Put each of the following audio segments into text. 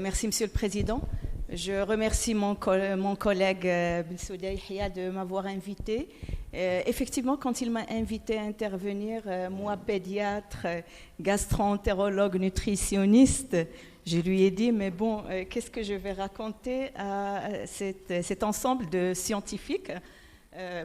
Merci, Monsieur le Président. Je remercie mon collègue Bensouda Yahia de m'avoir invité. Effectivement, quand il m'a invité à intervenir, moi, pédiatre, gastro-entérologue, nutritionniste, je lui ai dit, mais bon, qu'est-ce que je vais raconter à cet ensemble de scientifiques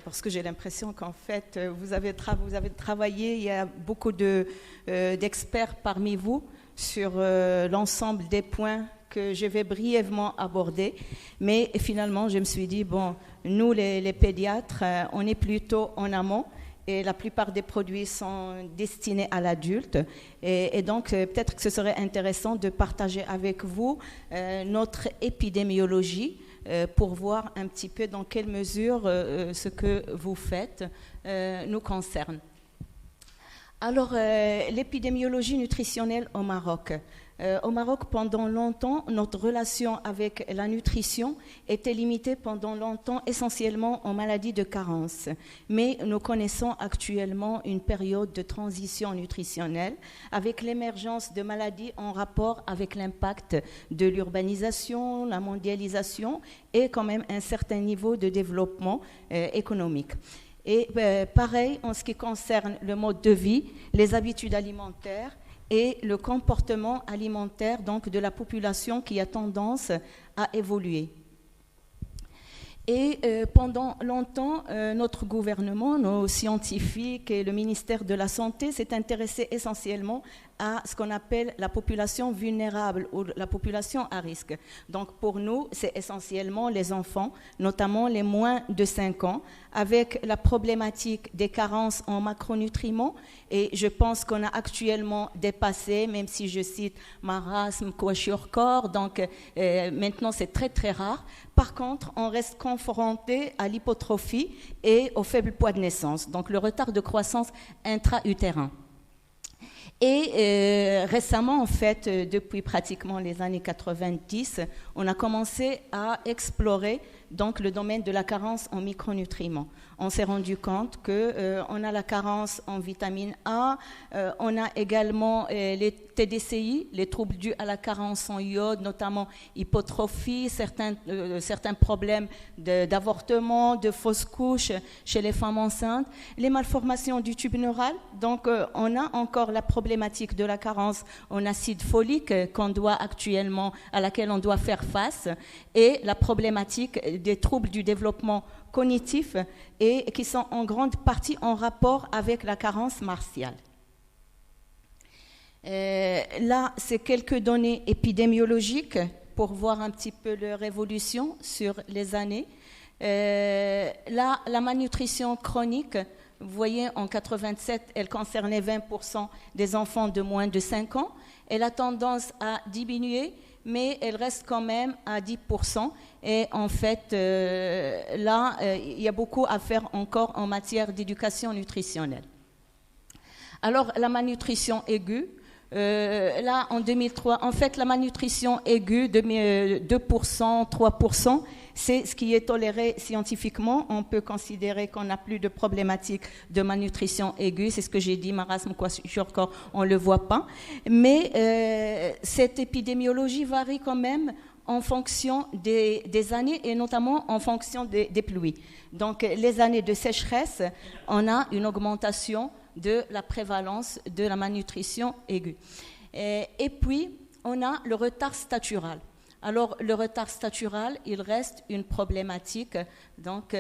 parce que j'ai l'impression qu'en fait, vous avez travaillé, il y a beaucoup d'experts parmi vous sur l'ensemble des points que je vais brièvement aborder. Mais finalement, je me suis dit, bon, nous, les pédiatres, on est plutôt en amont et la plupart des produits sont destinés à l'adulte. Et donc, peut-être que ce serait intéressant de partager avec vous notre épidémiologie pour voir un petit peu dans quelle mesure ce que vous faites nous concerne. Alors, l'épidémiologie nutritionnelle au Maroc. Au Maroc, pendant longtemps, notre relation avec la nutrition était limitée pendant longtemps essentiellement aux maladies de carence. Mais nous connaissons actuellement une période de transition nutritionnelle avec l'émergence de maladies en rapport avec l'impact de l'urbanisation, la mondialisation et quand même un certain niveau de développement économique. Et pareil en ce qui concerne le mode de vie, les habitudes alimentaires et le comportement alimentaire donc, de la population qui a tendance à évoluer. Et pendant longtemps, notre gouvernement, nos scientifiques et le ministère de la Santé s'est intéressé essentiellement à ce qu'on appelle la population vulnérable ou la population à risque. Donc pour nous, c'est essentiellement les enfants, notamment les moins de 5 ans, avec la problématique des carences en macronutriments. Et je pense qu'on a actuellement dépassé, même si je cite marasme, kwashiorkor, donc maintenant c'est très très rare. Par contre, on reste confronté à l'hypotrophie et au faible poids de naissance, donc le retard de croissance intra-utérin. Et récemment, en fait, depuis pratiquement les années 90, on a commencé à explorer donc, le domaine de la carence en micronutriments. On s'est rendu compte qu'on a la carence en vitamine A, on a également les TDCI, les troubles dus à la carence en iode, notamment hypotrophie, certains problèmes d'avortement, de fausses couches chez les femmes enceintes, les malformations du tube neural. Donc, on a encore la problématique de la carence en acide folique à laquelle on doit faire face, et la problématique des troubles du développement cognitif et qui sont en grande partie en rapport avec la carence martiale. Là, c'est quelques données épidémiologiques pour voir un petit peu leur évolution sur les années. Là, la malnutrition chronique, vous voyez, en 87, elle concernait 20% des enfants de moins de 5 ans. Elle a tendance à diminuer, mais elle reste quand même à 10%. Et en fait, là, il y a beaucoup à faire encore en matière d'éducation nutritionnelle. Alors, la malnutrition aiguë, là, en 2003, en fait, la malnutrition aiguë de 2%, 3%, c'est ce qui est toléré scientifiquement. On peut considérer qu'on n'a plus de problématique de malnutrition aiguë. C'est ce que j'ai dit, marasme, kwashiorkor, on ne le voit pas. Mais cette épidémiologie varie quand même en fonction des années et notamment en fonction des pluies. Donc, les années de sécheresse, on a une augmentation de la prévalence de la malnutrition aiguë. Et puis, on a le retard statural. Alors, le retard statural, il reste une problématique, donc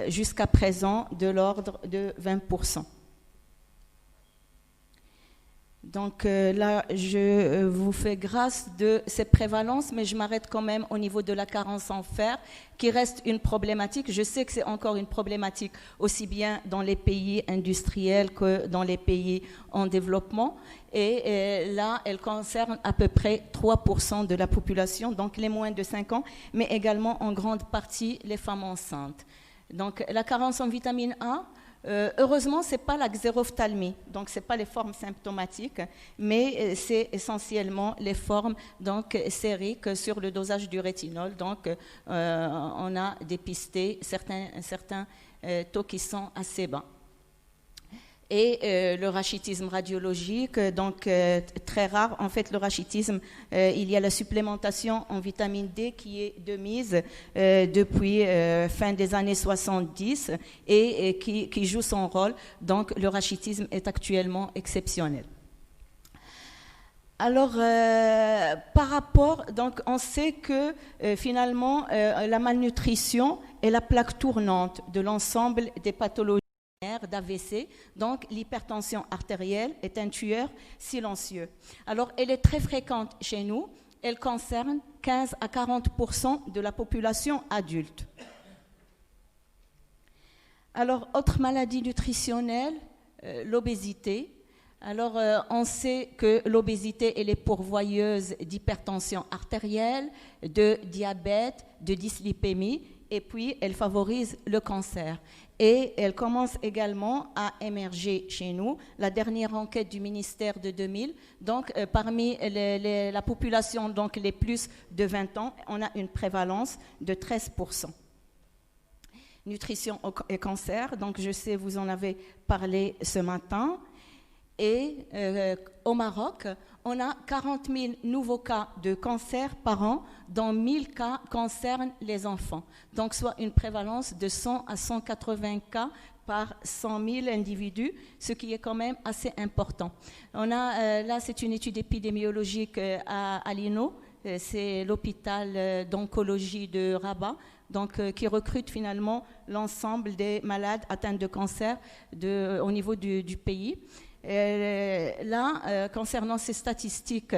jusqu'à présent, de l'ordre de 20%. Donc là, je vous fais grâce de ces prévalences, mais je m'arrête quand même au niveau de la carence en fer, qui reste une problématique. Je sais que c'est encore une problématique aussi bien dans les pays industriels que dans les pays en développement. Et là, elle concerne à peu près 3% de la population, donc les moins de 5 ans, mais également en grande partie les femmes enceintes. Donc la carence en vitamine A, heureusement, ce n'est pas la xérophthalmie, donc ce n'est pas les formes symptomatiques, mais c'est essentiellement les formes donc, sériques sur le dosage du rétinol. Donc, on a dépisté certains taux qui sont assez bas. Et le rachitisme radiologique, donc très rare. En fait, le rachitisme, il y a la supplémentation en vitamine D qui est de mise depuis fin des années 70 et qui joue son rôle. Donc, le rachitisme est actuellement exceptionnel. Alors, par rapport, donc, on sait que finalement, la malnutrition est la plaque tournante de l'ensemble des pathologies d'AVC, donc l'hypertension artérielle est un tueur silencieux. Alors, elle est très fréquente chez nous, elle concerne 15 à 40% de la population adulte. Alors, autre maladie nutritionnelle, l'obésité. Alors, on sait que l'obésité, elle est pourvoyeuse d'hypertension artérielle, de diabète, de dyslipémie, et puis elle favorise le cancer. Et elle commence également à émerger chez nous. La dernière enquête du ministère de 2000, donc parmi la population, donc les plus de 20 ans, on a une prévalence de 13%. Nutrition et cancer, donc je sais, vous en avez parlé ce matin. Et au Maroc, on a 40 000 nouveaux cas de cancer par an, dont 1000 cas concernent les enfants. Donc, soit une prévalence de 100 à 180 cas par 100 000 individus, ce qui est quand même assez important. On a, là, c'est une étude épidémiologique à l'INO, c'est l'hôpital d'oncologie de Rabat, donc, qui recrute finalement l'ensemble des malades atteints de cancer au niveau du pays. Là, concernant ces statistiques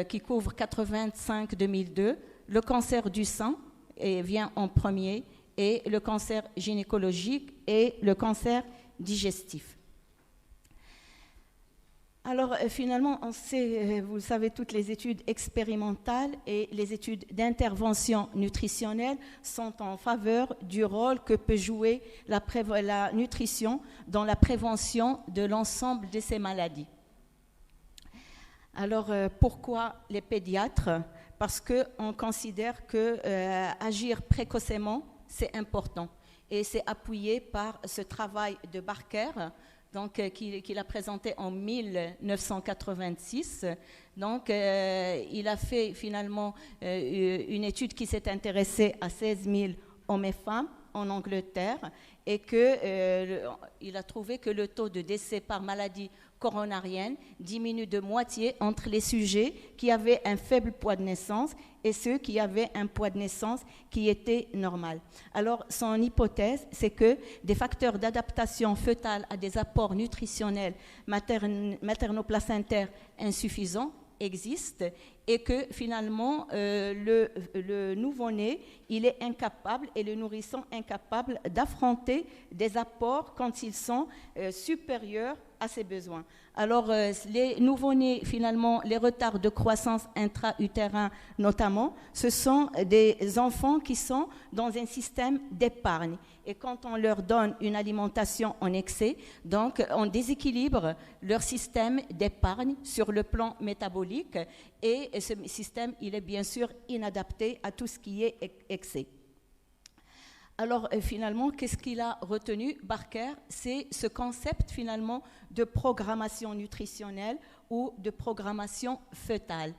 qui couvrent 85-2002, le cancer du sein vient en premier, et le cancer gynécologique et le cancer digestif. Alors finalement, on sait, vous le savez, toutes les études expérimentales et les études d'intervention nutritionnelle sont en faveur du rôle que peut jouer la nutrition dans la prévention de l'ensemble de ces maladies. Alors pourquoi les pédiatres? Parce qu'on considère que agir précocement, c'est important. Et c'est appuyé par ce travail de Barker, donc qu'il a présenté en 1986. Donc, il a fait finalement une étude qui s'est intéressée à 16 000 hommes et femmes en Angleterre, et il a trouvé que le taux de décès par maladie coronarienne diminue de moitié entre les sujets qui avaient un faible poids de naissance et ceux qui avaient un poids de naissance qui était normal. Alors, son hypothèse, c'est que des facteurs d'adaptation fœtale à des apports nutritionnels materno-placentaires insuffisants existent, et que finalement le nouveau-né, il est incapable, et le nourrisson incapable d'affronter des apports quand ils sont supérieurs à ses besoins. Alors les nouveau-nés, finalement, les retards de croissance intra-utérin notamment, ce sont des enfants qui sont dans un système d'épargne. Et quand on leur donne une alimentation en excès, donc on déséquilibre leur système d'épargne sur le plan métabolique, et ce système, il est bien sûr inadapté à tout ce qui est excès. Alors finalement, qu'est-ce qu'il a retenu, Barker? C'est ce concept finalement de programmation nutritionnelle ou de programmation fœtale.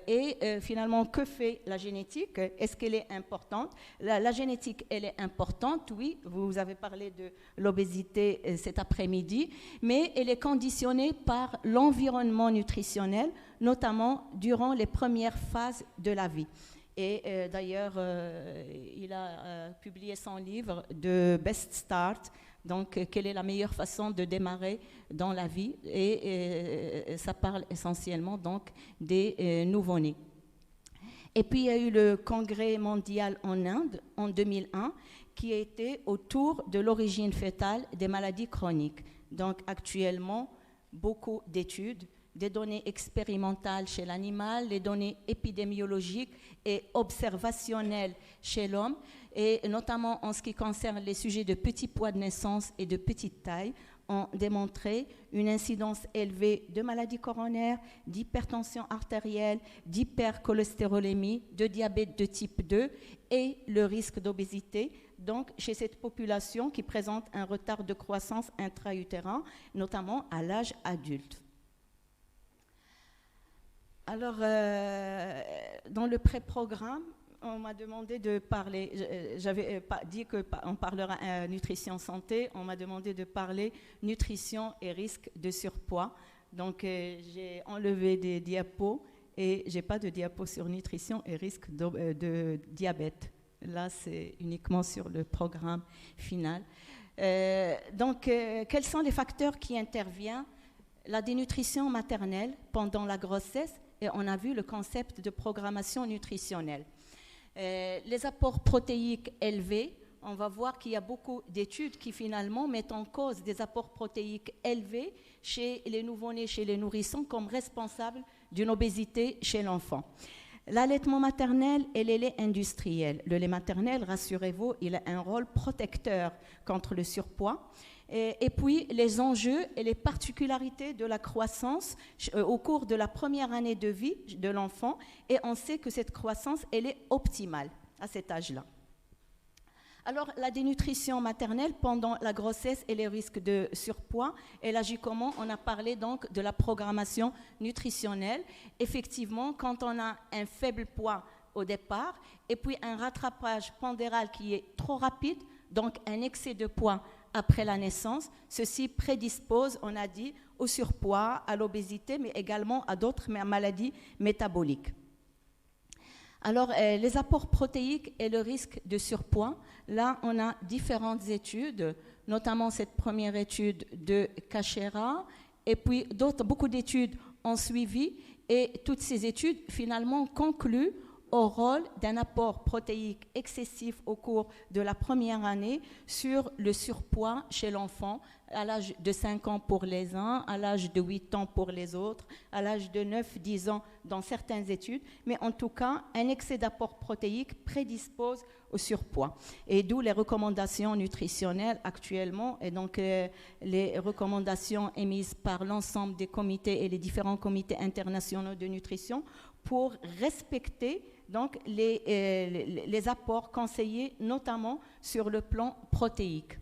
Et finalement, que fait la génétique? Est-ce qu'elle est importante? La génétique, elle est importante, oui. Vous avez parlé de l'obésité cet après-midi, mais elle est conditionnée par l'environnement nutritionnel, notamment durant les premières phases de la vie. Et d'ailleurs, il a publié son livre de Best Start, donc quelle est la meilleure façon de démarrer dans la vie, et ça parle essentiellement donc des nouveau-nés. Et puis il y a eu le congrès mondial en Inde en 2001 qui a été autour de l'origine fœtale des maladies chroniques. Donc actuellement, beaucoup d'études, des données expérimentales chez l'animal, les données épidémiologiques et observationnelles chez l'homme, et notamment en ce qui concerne les sujets de petit poids de naissance et de petite taille, ont démontré une incidence élevée de maladies coronaires, d'hypertension artérielle, d'hypercholestérolémie, de diabète de type 2 et le risque d'obésité, donc chez cette population qui présente un retard de croissance intra-utérin, notamment à l'âge adulte. Alors, dans le pré-programme, on m'a demandé de parler, j'avais dit qu'on parlera nutrition santé, on m'a demandé de parler nutrition et risque de surpoids. Donc j'ai enlevé des diapos et j'ai pas de diapos sur nutrition et risque de diabète. Là, c'est uniquement sur le programme final. Donc, quels sont les facteurs qui interviennent? La dénutrition maternelle pendant la grossesse, et on a vu le concept de programmation nutritionnelle. Les apports protéiques élevés, on va voir qu'il y a beaucoup d'études qui finalement mettent en cause des apports protéiques élevés chez les nouveau-nés, chez les nourrissons, comme responsables d'une obésité chez l'enfant. L'allaitement maternel et les laits industriels. Le lait maternel, rassurez-vous, il a un rôle protecteur contre le surpoids. Et puis les enjeux et les particularités de la croissance au cours de la première année de vie de l'enfant, et on sait que cette croissance, elle est optimale à cet âge-là. Alors, la dénutrition maternelle pendant la grossesse et les risques de surpoids, elle agit comment? On a parlé donc de la programmation nutritionnelle. Effectivement, quand on a un faible poids au départ et puis un rattrapage pondéral qui est trop rapide, donc un excès de poids après la naissance, ceci prédispose, on a dit, au surpoids, à l'obésité, mais également à d'autres maladies métaboliques. Alors, les apports protéiques et le risque de surpoids, là, on a différentes études, notamment cette première étude de Cachera, et puis beaucoup d'études ont suivi, et toutes ces études, finalement, concluent au rôle d'un apport protéique excessif au cours de la première année sur le surpoids chez l'enfant, à l'âge de 5 ans pour les uns, à l'âge de 8 ans pour les autres, à l'âge de 9-10 ans dans certaines études, mais en tout cas, un excès d'apport protéique prédispose au surpoids. Et d'où les recommandations nutritionnelles actuellement, et donc les recommandations émises par l'ensemble des comités et les différents comités internationaux de nutrition pour respecter donc les apports conseillés, notamment sur le plan protéique.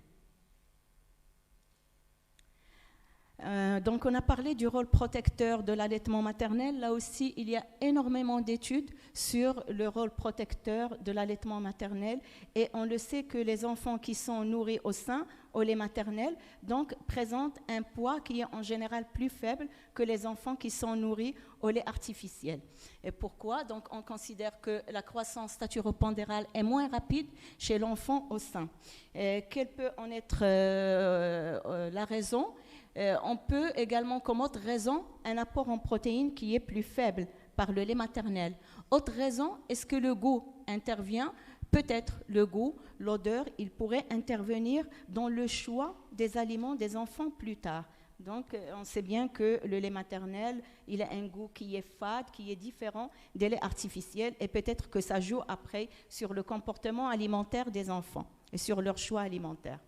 Donc on a parlé du rôle protecteur de l'allaitement maternel. Là aussi, il y a énormément d'études sur le rôle protecteur de l'allaitement maternel, et on le sait que les enfants qui sont nourris au sein, au lait maternel, donc présentent un poids qui est en général plus faible que les enfants qui sont nourris au lait artificiel. Et pourquoi? Donc on considère que la croissance staturopondérale est moins rapide chez l'enfant au sein. Quelle peut en être la raison? On peut également, comme autre raison, un apport en protéines qui est plus faible par le lait maternel. Autre raison, est-ce que le goût intervient? Peut-être le goût, l'odeur, il pourrait intervenir dans le choix des aliments des enfants plus tard. Donc, on sait bien que le lait maternel, il a un goût qui est fade, qui est différent des laits artificiels, et peut-être que ça joue après sur le comportement alimentaire des enfants et sur leur choix alimentaire.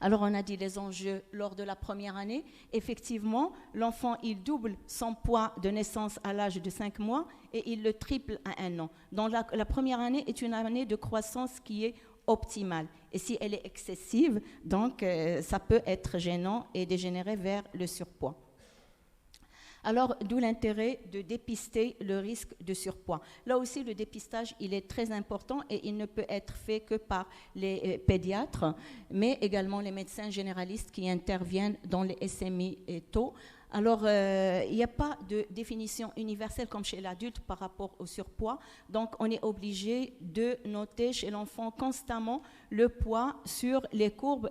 Alors, on a dit les enjeux lors de la première année. Effectivement, l'enfant, il double son poids de naissance à l'âge de 5 mois et il le triple à 1 an. Donc, la première année est une année de croissance qui est optimale. Et si elle est excessive, donc ça peut être gênant et dégénérer vers le surpoids. Alors, d'où l'intérêt de dépister le risque de surpoids. Là aussi, le dépistage, il est très important et il ne peut être fait que par les pédiatres, mais également les médecins généralistes qui interviennent dans les SMI et tôt. Alors, il n'y a pas de définition universelle comme chez l'adulte par rapport au surpoids. Donc, on est obligé de noter chez l'enfant constamment le poids sur les courbes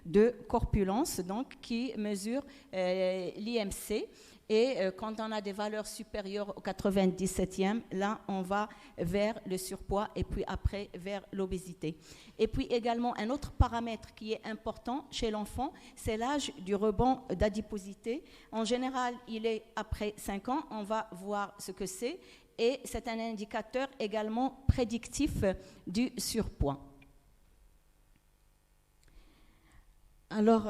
de corpulence, donc qui mesurent l'IMC. Et quand on a des valeurs supérieures au 97e, là, on va vers le surpoids et puis après vers l'obésité. Et puis également, un autre paramètre qui est important chez l'enfant, c'est l'âge du rebond d'adiposité. En général, il est après 5 ans, on va voir ce que c'est. Et c'est un indicateur également prédictif du surpoids. Alors,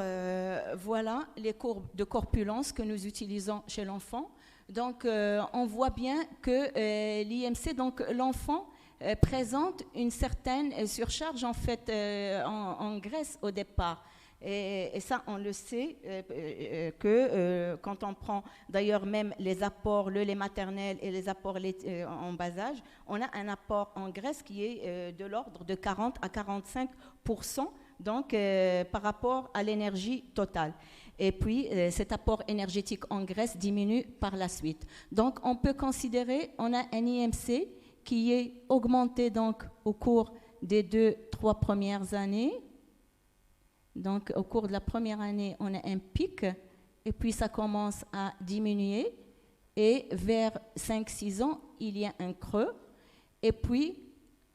voilà les courbes de corpulence que nous utilisons chez l'enfant. Donc, on voit bien que l'IMC, donc l'enfant, présente une certaine surcharge en fait en graisse au départ. Et ça, on le sait que quand on prend d'ailleurs même les apports, le lait maternel et les apports en bas âge, on a un apport en graisse qui est de l'ordre de 40 à 45%, donc par rapport à l'énergie totale. Et puis, cet apport énergétique en graisse diminue par la suite. Donc, on peut considérer, on a un IMC qui est augmenté donc au cours des 2-3 premières années. Donc, au cours de la première année, on a un pic, et puis ça commence à diminuer, et vers 5-6 ans, il y a un creux, et puis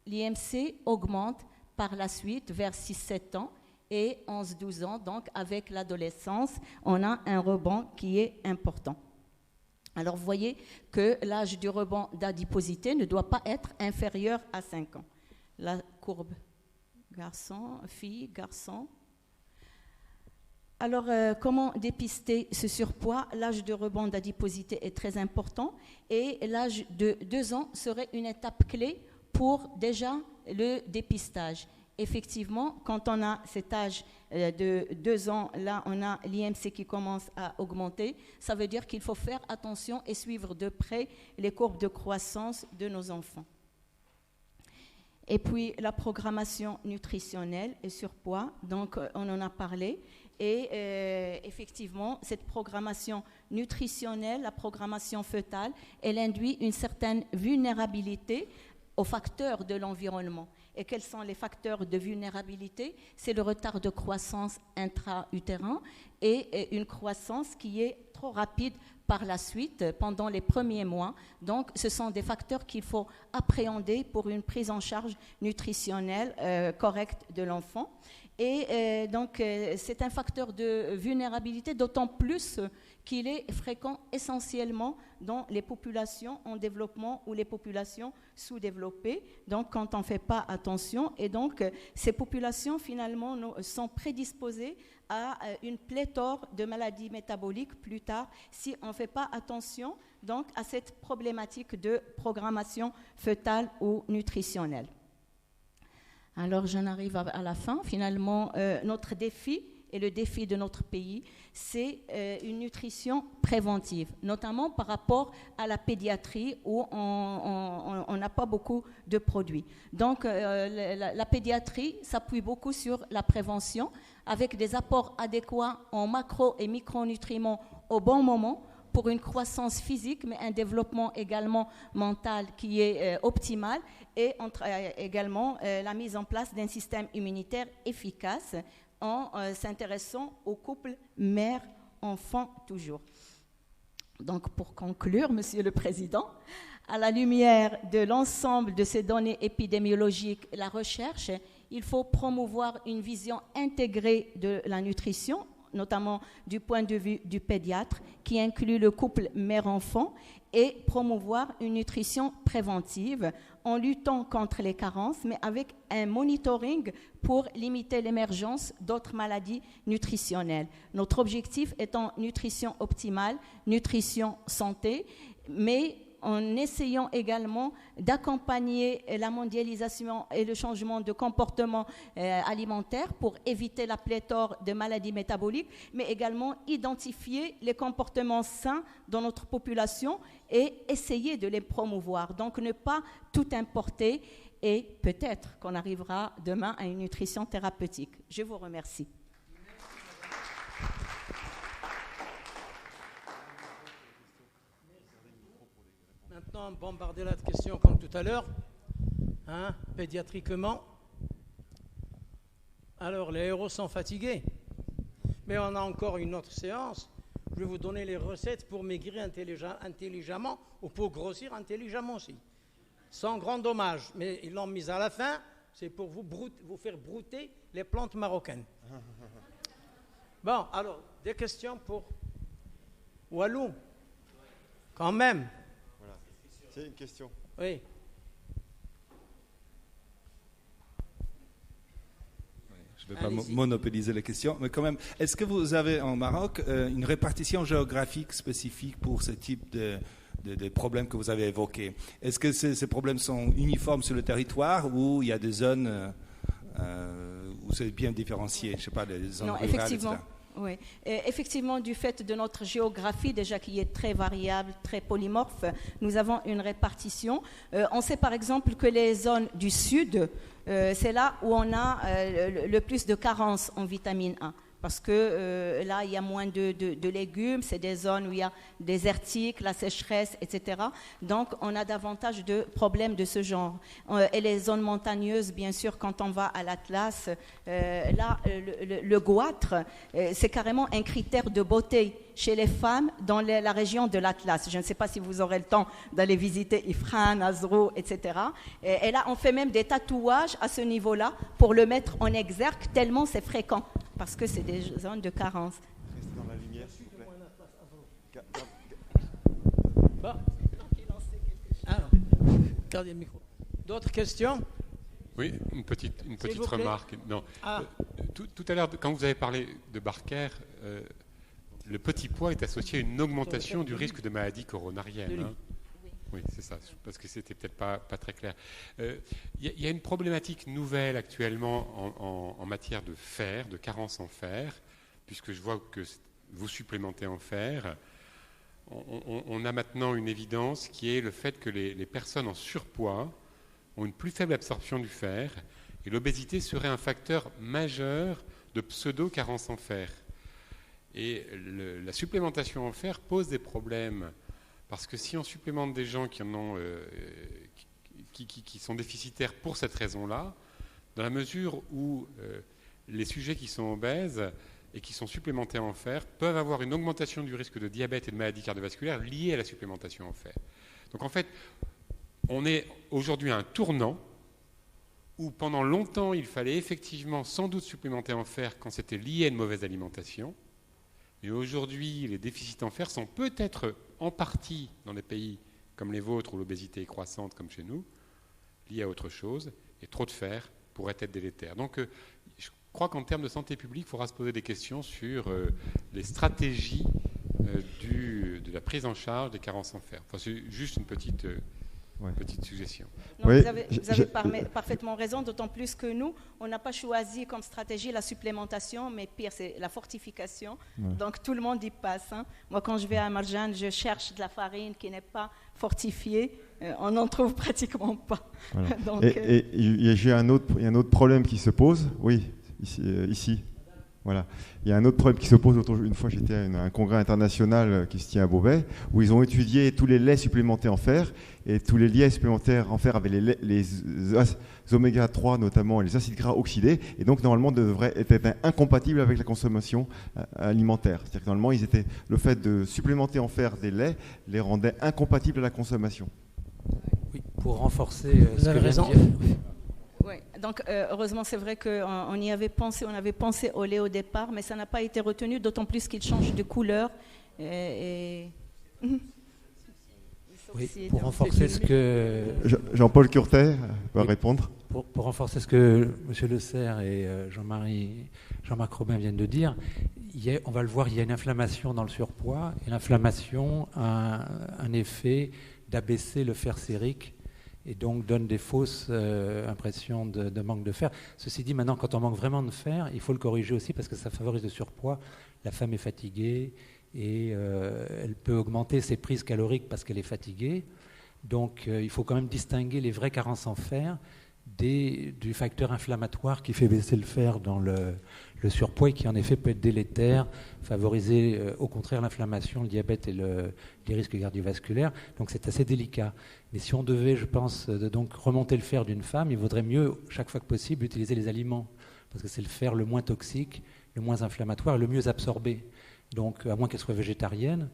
l'IMC augmente par la suite vers 6-7 ans, et 11-12 ans, donc avec l'adolescence, on a un rebond qui est important. Alors, vous voyez que l'âge du rebond d'adiposité ne doit pas être inférieur à 5 ans. La courbe garçon, fille, garçon. Alors, comment dépister ce surpoids? L'âge de rebond d'adiposité est très important et l'âge de 2 ans serait une étape clé pour déjà le dépistage. Effectivement, quand on a cet âge de 2 ans, là, on a l'IMC qui commence à augmenter. Ça veut dire qu'il faut faire attention et suivre de près les courbes de croissance de nos enfants. Et puis, la programmation nutritionnelle et surpoids, donc on en a parlé. Et effectivement, cette programmation nutritionnelle, la programmation fœtale, elle induit une certaine vulnérabilité aux facteurs de l'environnement. Et quels sont les facteurs de vulnérabilité? C'est le retard de croissance intra-utérin et une croissance qui est trop rapide par la suite, pendant les premiers mois. Donc, ce sont des facteurs qu'il faut appréhender pour une prise en charge nutritionnelle correcte de l'enfant. Et donc, c'est un facteur de vulnérabilité, d'autant plus qu'il est fréquent essentiellement dans les populations en développement ou les populations sous-développées. Donc, quand on ne fait pas attention, et donc, ces populations, finalement, sont prédisposées à une pléthore de maladies métaboliques plus tard, si on ne fait pas attention donc, à cette problématique de programmation fœtale ou nutritionnelle. Alors, j'en arrive à la fin. Finalement, notre défi, et le défi de notre pays, c'est une nutrition préventive, notamment par rapport à la pédiatrie où on n'a pas beaucoup de produits. Donc, la pédiatrie s'appuie beaucoup sur la prévention avec des apports adéquats en macro- et micronutriments au bon moment pour une croissance physique, mais un développement également mental qui est optimal, et également la mise en place d'un système immunitaire efficace en s'intéressant au couple mère-enfant toujours. Donc, pour conclure, Monsieur le Président, à la lumière de l'ensemble de ces données épidémiologiques, la recherche, il faut promouvoir une vision intégrée de la nutrition, notamment du point de vue du pédiatre, qui inclut le couple mère-enfant, et promouvoir une nutrition préventive en luttant contre les carences, mais avec un monitoring pour limiter l'émergence d'autres maladies nutritionnelles. Notre objectif étant nutrition optimale, nutrition santé, mais en essayant également d'accompagner la mondialisation et le changement de comportement alimentaire pour éviter la pléthore de maladies métaboliques, mais également identifier les comportements sains dans notre population et essayer de les promouvoir. Donc ne pas tout importer, et peut-être qu'on arrivera demain à une nutrition thérapeutique. Je vous remercie. Maintenant, bombarder la question comme tout à l'heure, pédiatriquement. Alors, les héros sont fatigués, mais on a encore une autre séance. Je vais vous donner les recettes pour maigrir intelligemment ou pour grossir intelligemment aussi. Sans grand dommage, mais ils l'ont mise à la fin, c'est pour vous faire brouter les plantes marocaines. Bon, alors, des questions pour Walou? Quand même. Voilà. C'est une question. Oui. Je ne vais pas monopoliser les questions, mais quand même, est-ce que vous avez en Maroc une répartition géographique spécifique pour ce type de problèmes que vous avez évoqués? Est-ce que ces problèmes sont uniformes sur le territoire ou il y a des zones où c'est bien différencié? Je ne sais pas, des zones rurales, effectivement. etc. Oui, effectivement, du fait de notre géographie déjà qui est très variable, très polymorphe, nous avons une répartition. On sait par exemple que les zones du sud, c'est là où on a le plus de carences en vitamine A. Parce que là, il y a moins de légumes, c'est des zones où il y a désertique, la sécheresse, etc. Donc, on a davantage de problèmes de ce genre. Et les zones montagneuses, bien sûr, quand on va à l'Atlas, là, le goitre, c'est carrément un critère de beauté chez les femmes dans la région de l'Atlas. Je ne sais pas si vous aurez le temps d'aller visiter Ifrane, Azrou, etc. Et là, on fait même des tatouages à ce niveau-là pour le mettre en exergue, tellement c'est fréquent. Parce que c'est des zones de carence. Restez dans la lumière, s'il vous plaît. Gardez le micro. D'autres questions? Oui, une petite vous plaît. remarque. Non. Tout à l'heure, quand vous avez parlé de Barker, le petit pois est associé à une augmentation du risque de maladie coronarienne. Hein. Oui, c'est ça, parce que c'était peut-être pas très clair. Il y a une problématique nouvelle actuellement en matière de fer, de carence en fer, puisque je vois que vous supplémentez en fer. On a maintenant une évidence qui est le fait que les personnes en surpoids ont une plus faible absorption du fer, et l'obésité serait un facteur majeur de pseudo-carence en fer. Et la supplémentation en fer pose des problèmes. Parce que si on supplémente des gens qui sont déficitaires pour cette raison-là, dans la mesure où les sujets qui sont obèses et qui sont supplémentés en fer peuvent avoir une augmentation du risque de diabète et de maladies cardiovasculaires liées à la supplémentation en fer. Donc en fait, on est aujourd'hui à un tournant où pendant longtemps il fallait effectivement sans doute supplémenter en fer quand c'était lié à une mauvaise alimentation. Et aujourd'hui, les déficits en fer sont peut-être en partie dans des pays comme les vôtres où l'obésité est croissante comme chez nous, liée à autre chose, et trop de fer pourrait être délétère. Donc je crois qu'en termes de santé publique, il faudra se poser des questions sur les stratégies de la prise en charge des carences en fer. Enfin, c'est juste une petite suggestion. Non, oui, vous avez parfaitement raison, d'autant plus que nous, on n'a pas choisi comme stratégie la supplémentation, mais pire, c'est la fortification. Ouais. Donc tout le monde y passe. Hein. Moi, quand je vais à Marjane, je cherche de la farine qui n'est pas fortifiée. On n'en trouve pratiquement pas. Voilà. Donc, et il y a un autre problème qui se pose, oui, ici. Voilà. Il y a un autre problème qui se pose. Une fois, j'étais à un congrès international qui se tient à Beauvais, où ils ont étudié tous les laits supplémentés en fer, et tous les laits supplémentaires en fer avec les oméga 3 notamment, et les acides gras oxydés, et donc normalement devraient être incompatibles avec la consommation alimentaire. C'est-à-dire que normalement, le fait de supplémenter en fer des laits les rendait incompatibles à la consommation. Oui, pour renforcer ce que raison. Oui, donc heureusement c'est vrai qu'on y avait pensé, on avait pensé au lait au départ, mais ça n'a pas été retenu, d'autant plus qu'il change de couleur. Oui, pour renforcer ce que... Jean-Paul Curtet va répondre. Pour renforcer ce que M. Le Serre et Jean-Marc Robin viennent de dire, on va le voir, il y a une inflammation dans le surpoids, et l'inflammation a un effet d'abaisser le fer sérique, et donc donne des fausses impressions de manque de fer. Ceci dit, maintenant, quand on manque vraiment de fer, il faut le corriger aussi parce que ça favorise le surpoids. La femme est fatiguée et elle peut augmenter ses prises caloriques parce qu'elle est fatiguée. Donc, il faut quand même distinguer les vraies carences en fer du facteur inflammatoire qui fait baisser le fer dans le surpoids et qui, en effet, peut être délétère, favoriser au contraire l'inflammation, le diabète et les risques cardiovasculaires. Donc, c'est assez délicat. Mais si on devait, je pense, donc remonter le fer d'une femme, il vaudrait mieux, chaque fois que possible, utiliser les aliments, parce que c'est le fer le moins toxique, le moins inflammatoire et le mieux absorbé. Donc, à moins qu'elle soit végétarienne,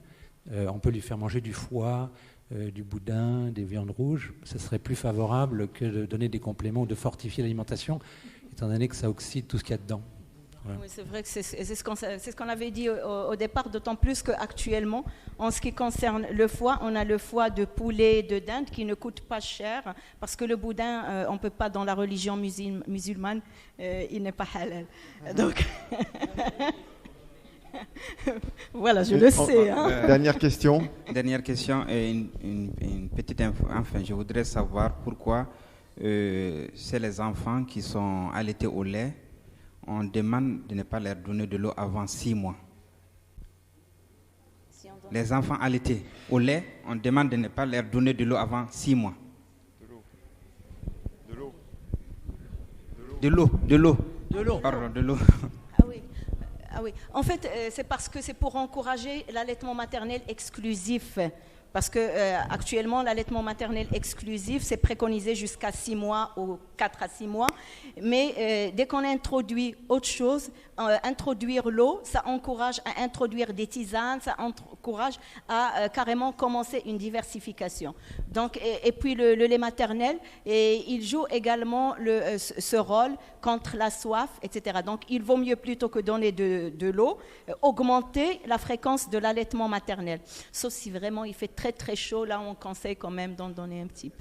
on peut lui faire manger du foie, du boudin, des viandes rouges. Ce serait plus favorable que de donner des compléments ou de fortifier l'alimentation, étant donné que ça oxyde tout ce qu'il y a dedans. Voilà. Oui, c'est vrai que c'est ce qu'on avait dit au départ, d'autant plus qu'actuellement, en ce qui concerne le foie, on a le foie de poulet et de dinde qui ne coûte pas cher, parce que le boudin, on ne peut pas, dans la religion musulmane, il n'est pas halal. Donc, voilà, je le sais. Hein. Dernière question. Dernière question et une petite info. Enfin, je voudrais savoir pourquoi c'est les enfants qui sont allaités au lait, on demande de ne pas leur donner de l'eau avant 6 mois. Les enfants allaités au lait, on demande de ne pas leur donner de l'eau avant 6 mois. De l'eau. Pardon, de l'eau. Ah oui. En fait, c'est parce que c'est pour encourager l'allaitement maternel exclusif. Parce que actuellement, l'allaitement maternel exclusif, c'est préconisé jusqu'à 6 mois ou 4 à 6 mois. Mais dès qu'on introduit autre chose, introduire l'eau, ça encourage à introduire des tisanes, ça encourage à carrément commencer une diversification. Donc, et puis le lait maternel, il joue également ce rôle contre la soif, etc. Donc, il vaut mieux, plutôt que donner de l'eau, augmenter la fréquence de l'allaitement maternel. Sauf si vraiment il fait très très chaud, là on conseille quand même d'en donner un petit peu.